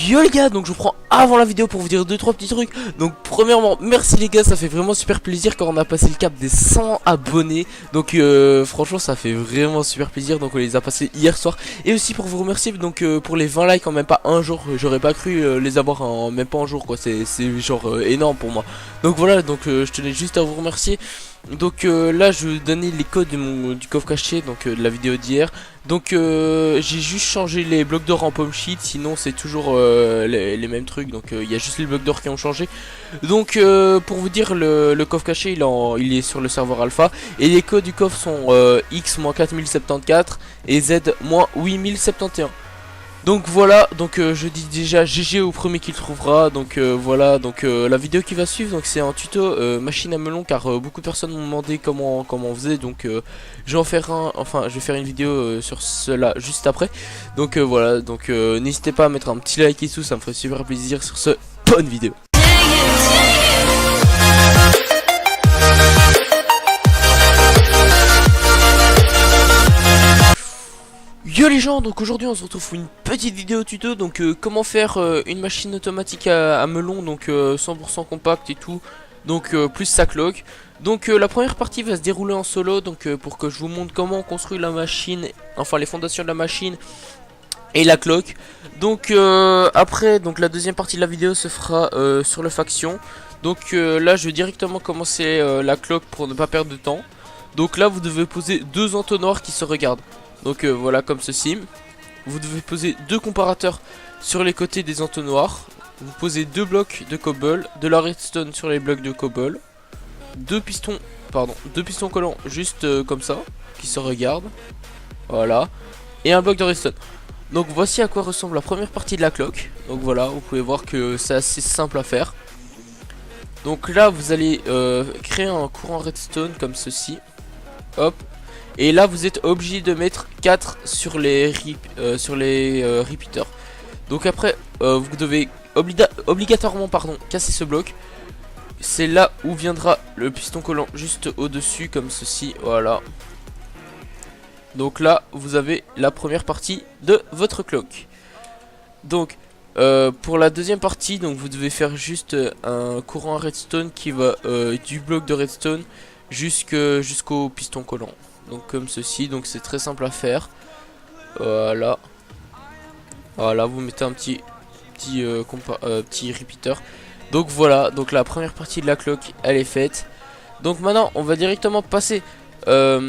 Yo les gars, donc je prends avant la vidéo pour vous dire 2-3 petits trucs. Donc premièrement, merci les gars, ça fait vraiment super plaisir quand on a passé le cap des 100 abonnés. Donc franchement ça fait vraiment super plaisir. Donc on les a passés hier soir. Et aussi pour vous remercier donc pour les 20 likes en même pas un jour. J'aurais pas cru les avoir en même pas un jour quoi. C'est genre énorme pour moi. Donc voilà, donc je tenais juste à vous remercier. Donc là je vais vous donner les codes du coffre caché, donc de la vidéo d'hier. Donc j'ai juste changé les blocs d'or en pomme sheet, sinon c'est toujours les mêmes trucs. Donc il y a juste les blocs d'or qui ont changé. Donc pour vous dire, le coffre caché il est sur le serveur alpha. Et les codes du coffre sont X-4074 et Z-8071. Donc voilà, donc je dis déjà GG au premier qui le trouvera. Donc voilà, donc la vidéo qui va suivre, donc c'est un tuto machine à melon, car beaucoup de personnes m'ont demandé comment on faisait. Donc je vais en faire je vais faire une vidéo sur cela juste après. Donc voilà, donc n'hésitez pas à mettre un petit like ici, ça me ferait super plaisir sur ce bonne vidéo. Yo les gens, donc aujourd'hui on se retrouve pour une petite vidéo tuto. Donc comment faire une machine automatique à melon, donc 100% compact et tout. Donc plus sa cloque. Donc la première partie va se dérouler en solo, donc pour que je vous montre comment on construit la machine, enfin les fondations de la machine et la cloque. Donc après, donc la deuxième partie de la vidéo se fera sur le faction. Donc là je vais directement commencer la cloque pour ne pas perdre de temps. Donc là vous devez poser deux entonnoirs qui se regardent. Donc voilà, comme ceci. Vous devez poser deux comparateurs sur les côtés des entonnoirs. Vous posez deux blocs de cobble, de la redstone sur les blocs de cobble, deux pistons collants juste comme ça, qui se regardent. Voilà. Et un bloc de redstone. Donc voici à quoi ressemble la première partie de la cloque. Donc voilà, vous pouvez voir que c'est assez simple à faire. Donc là vous allez créer un courant redstone comme ceci. Hop. Et là vous êtes obligé de mettre 4 sur les repeaters. Donc après vous devez obligatoirement casser ce bloc. C'est là où viendra le piston collant juste au dessus comme ceci. Voilà. Donc là vous avez la première partie de votre cloque. Donc pour la deuxième partie, donc vous devez faire juste un courant redstone qui va du bloc de redstone jusqu'au piston collant. Donc comme ceci, donc c'est très simple à faire. Voilà. Voilà, vous mettez un petit repeater. Donc voilà, donc la première partie de la cloque elle est faite. Donc maintenant on va directement passer à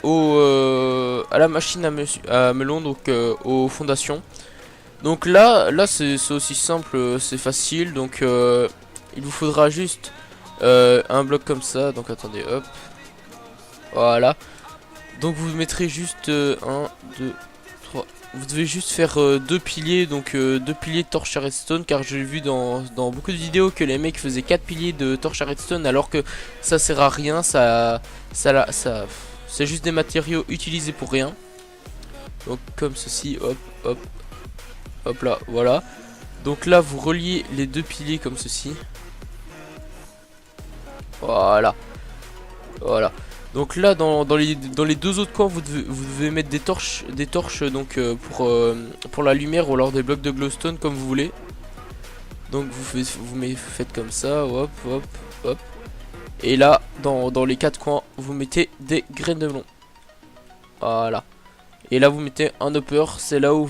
la machine à melon, donc aux fondations. Donc là c'est aussi simple, c'est facile. Donc il vous faudra juste un bloc comme ça. Donc attendez, hop. Voilà. Donc vous mettrez juste 1, 2, 3. Vous devez juste faire deux piliers, donc deux piliers de torche à redstone, car j'ai vu dans beaucoup de vidéos que les mecs faisaient 4 piliers de torche à redstone, alors que ça sert à rien, c'est juste des matériaux utilisés pour rien. Donc comme ceci, hop, hop, hop là, voilà. Donc là vous reliez les deux piliers comme ceci. Voilà. Voilà. Donc là dans les deux autres coins vous devez mettre des torches donc pour la lumière, ou alors des blocs de glowstone comme vous voulez. Donc vous faites comme ça, hop hop hop. Et là dans les quatre coins vous mettez des graines de melon. Voilà. Et là vous mettez un hopper, c'est là où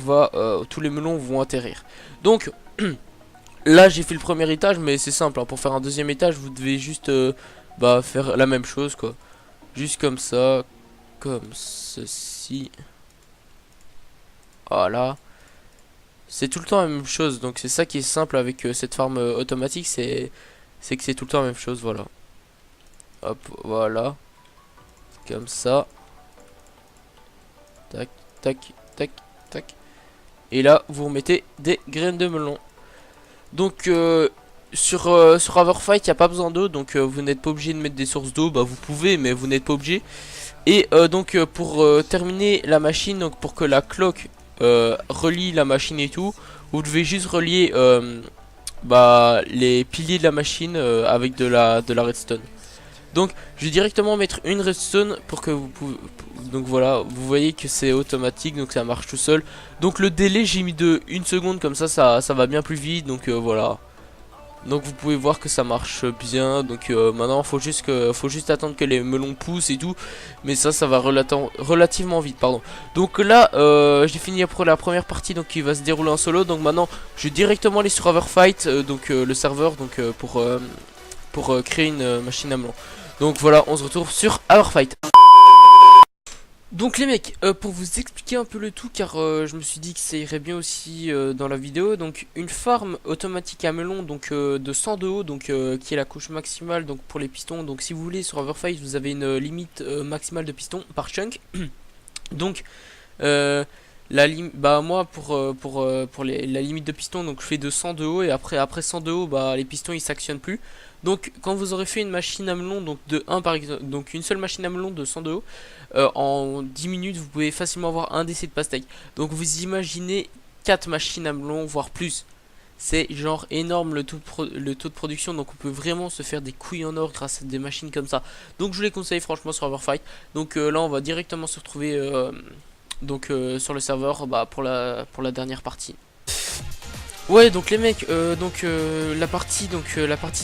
tous les melons vont atterrir. Donc là j'ai fait le premier étage, mais c'est simple hein. Pour faire un deuxième étage vous devez juste faire la même chose quoi. Juste comme ça, comme ceci. Voilà. C'est tout le temps la même chose, donc c'est ça qui est simple avec cette farm automatique, c'est que c'est tout le temps la même chose, voilà. Hop, voilà. Comme ça. Tac, tac, tac, tac. Et là, vous remettez des graines de melon. Donc sur Everfight il n'y a pas besoin d'eau, donc vous n'êtes pas obligé de mettre des sources d'eau. Bah vous pouvez, mais vous n'êtes pas obligé. Et donc pour terminer la machine, donc pour que la cloque relie la machine et tout, vous devez juste relier les piliers de la machine avec de la redstone. Donc je vais directement mettre une redstone pour que vous pouvez... Donc voilà, vous voyez que c'est automatique, donc ça marche tout seul. Donc le délai j'ai mis de 1 seconde, comme ça va bien plus vite, donc voilà. Donc vous pouvez voir que ça marche bien. Donc maintenant faut juste attendre que les melons poussent et tout. Mais ça va relativement vite, pardon. Donc là j'ai fini pour la première partie, donc qui va se dérouler en solo. Donc maintenant je vais directement aller sur Overfight, donc le serveur, donc pour créer une machine à melon. Donc voilà, on se retrouve sur Overfight. Donc les mecs, pour vous expliquer un peu le tout, car je me suis dit que ça irait bien aussi dans la vidéo. Donc une farm automatique à melon, donc de 100 de haut, donc qui est la couche maximale donc pour les pistons. Donc si vous voulez, sur Overfight vous avez une limite maximale de pistons par chunk. Donc moi pour la limite de piston, donc je fais de 100 de haut, et après 100 de haut, bah les pistons ils s'actionnent plus. Donc quand vous aurez fait une machine à melon, donc de 1 par exemple, donc une seule machine à melon de 100 de haut, en 10 minutes vous pouvez facilement avoir un décès de pastèque. Donc vous imaginez 4 machines à melon voire plus. C'est genre énorme le taux de production, donc on peut vraiment se faire des couilles en or grâce à des machines comme ça. Donc je vous les conseille franchement sur Overfight. Donc là on va directement se retrouver sur le serveur, bah, pour la dernière partie. Ouais, donc les mecs, la partie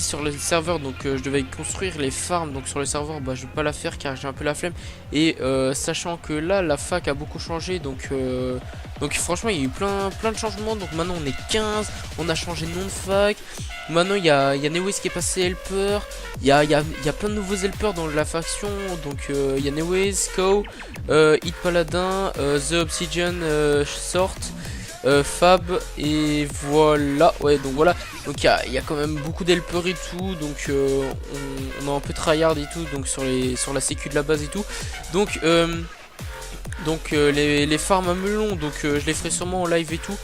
sur le serveur, donc je devais construire les farms donc sur le serveur, bah je vais pas la faire car j'ai un peu la flemme. Et sachant que là la fac a beaucoup changé, donc franchement il y a eu plein de changements. Donc maintenant on est 15, on a changé de nom de fac. Maintenant il y a Newez qui est passé helper, il y a plein de nouveaux helpers dans la faction. Donc il y a Newez, Cow, Hit Paladin, The Obsidian Sort, Fab, et voilà. Ouais, donc voilà, donc il y a quand même beaucoup d'helpers et tout. Donc on a un peu tryhard et tout, donc sur la sécu de la base et tout. Donc les farms à melon, donc je les ferai sûrement en live et tout.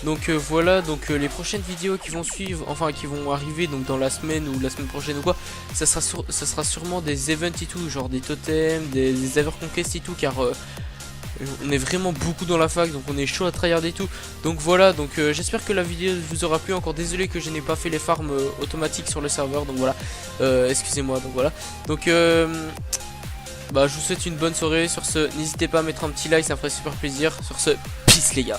Donc voilà, donc les prochaines vidéos qui vont suivre, enfin qui vont arriver donc dans la semaine ou la semaine prochaine ou quoi, ça sera sûrement des events et tout, genre des totems, des Everconquest et tout, car on est vraiment beaucoup dans la fac, donc on est chaud à tryhard et tout. Donc voilà, donc j'espère que la vidéo vous aura plu. Encore désolé que je n'ai pas fait les farms automatiques sur le serveur, donc voilà, excusez-moi. Donc voilà, donc bah je vous souhaite une bonne soirée. Sur ce, n'hésitez pas à mettre un petit like, ça me ferait super plaisir. Sur ce, peace les gars.